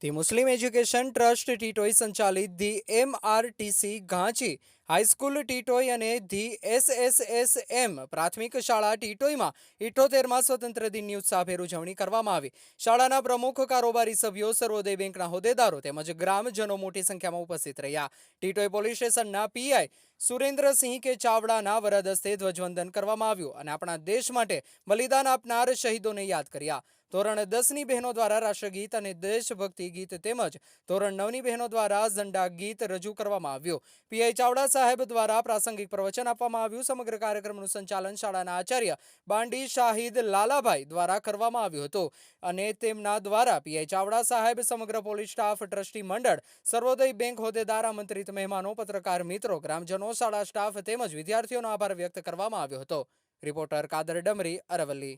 The Muslim education trust Titoi સંચાલિત the MRTC Ghanchi high school Titoi અને the SSSM પ્રાથમિક શાળા ટીટોઈમાં 78માં સ્વતંત્ર દિનની ઉત્સાહભેર ઉજવણી કરવામાં આવી। શાળાના પ્રમુખ, કારોબારી સભ્યો, સર્વોદય બેંકના હોદ્દેદારો તેમજ ગ્રામજનો મોટી સંખ્યામાં ઉપસ્થિત રહ્યા। ટીટોઈ પોલીસ સ્ટેશનના PI સુરેન્દ્રસિંહ કે ચાવડાના વરદ હસ્તે ધ્વજવંદન કરવામાં આવ્યું અને આપણા દેશ માટે બલિદાન આપનાર શહીદોને યાદ કર્યા। ધોરણ 10ની બહેનો દ્વારા રાષ્ટ્રગીત અને દેશભક્તિ ગીત તેમજ ધોરણ 9ની બહેનો દ્વારા ઝંડા ગીત રજૂ કરવામાં આવ્યું। PI ચાવડા સાહેબ દ્વારા પ્રાસંગિક પ્રવચન આપવામાં આવ્યું। સમગ્ર કાર્યક્રમનું સંચાલન શાળાના આચાર્ય બાંડી શાહિદ લાલાભાઈ દ્વારા કરવામાં આવ્યું હતું અને તેમના દ્વારા PI ચાવડા સાહેબ, સમગ્ર પોલીસ સ્ટાફ, ટ્રસ્ટી મંડળ, સર્વોદય બેંક હોદ્દેદાર, આમંત્રિત મહેમાનો, પત્રકાર મિત્રો, ગ્રામજનો, શાળા સ્ટાફ તેમજ વિદ્યાર્થીઓનો આભાર વ્યક્ત કરવામાં આવ્યો હતો। રિપોર્ટર કાદર ડમરી, અરવલ્લી।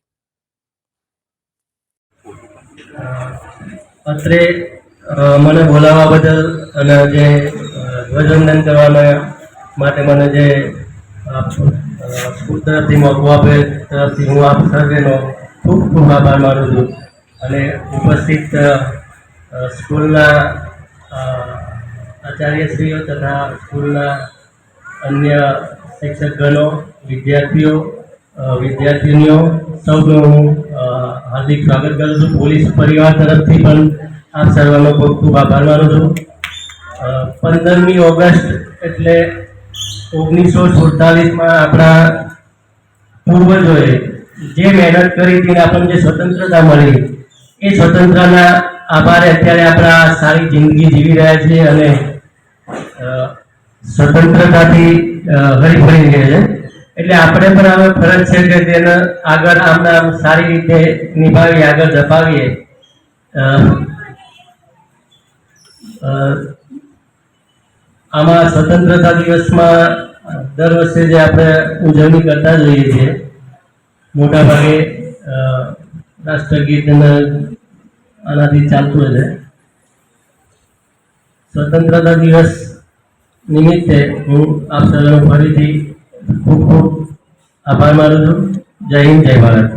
અત્રે મને બોલાવવા બદલ અને જે ધ્વજવંદન કરવા માટે મને જે સ્કૂલ તરફથી મોકવા આપે તરફથી હું આપ સર્વેનો ખૂબ ખૂબ આભાર માનું છું અને ઉપસ્થિત સ્કૂલના આચાર્યશ્રીઓ તથા સ્કૂલના અન્ય શિક્ષકગણો, વિદ્યાર્થીઓ, વિદ્યાર્થીનીઓ સૌનું હું હાર્દિક સ્વાગત કરું છું। પોલીસ પરિવાર તરફથી પણ આપ સર્વનો ખૂબ ખૂબ આભાર માનું છું। 15મી ઓગસ્ટ એટલે 1947માં આપણા પૂર્વજોએ જે મહેનત કરી હતી આપણને જે સ્વતંત્રતા મળી એ સ્વતંત્રતાના આભારે અત્યારે આપણા સારી જિંદગી જીવી રહ્યા છીએ અને સ્વતંત્રતાથી હરીફરી રહ્યા છે। એટલે આપણે પણ હવે ફરજ છે કે તેને આગળ આમ સારી રીતે નિભાવી આગળ ધપાવીએ। આમાં સ્વતંત્રતા દિવસમાં દર વર્ષે જે આપણે ઉજવણી કરતા જોઈએ છીએ, મોટાભાગે રાષ્ટ્રગીત આનાથી ચાલતું હોય છે। સ્વતંત્રતા દિવસ નિમિત્તે હું આપ સર્વનો ફરીથી ખૂબ ખૂબ આભાર માનું છું। જય હિન્દ, જય ભારત।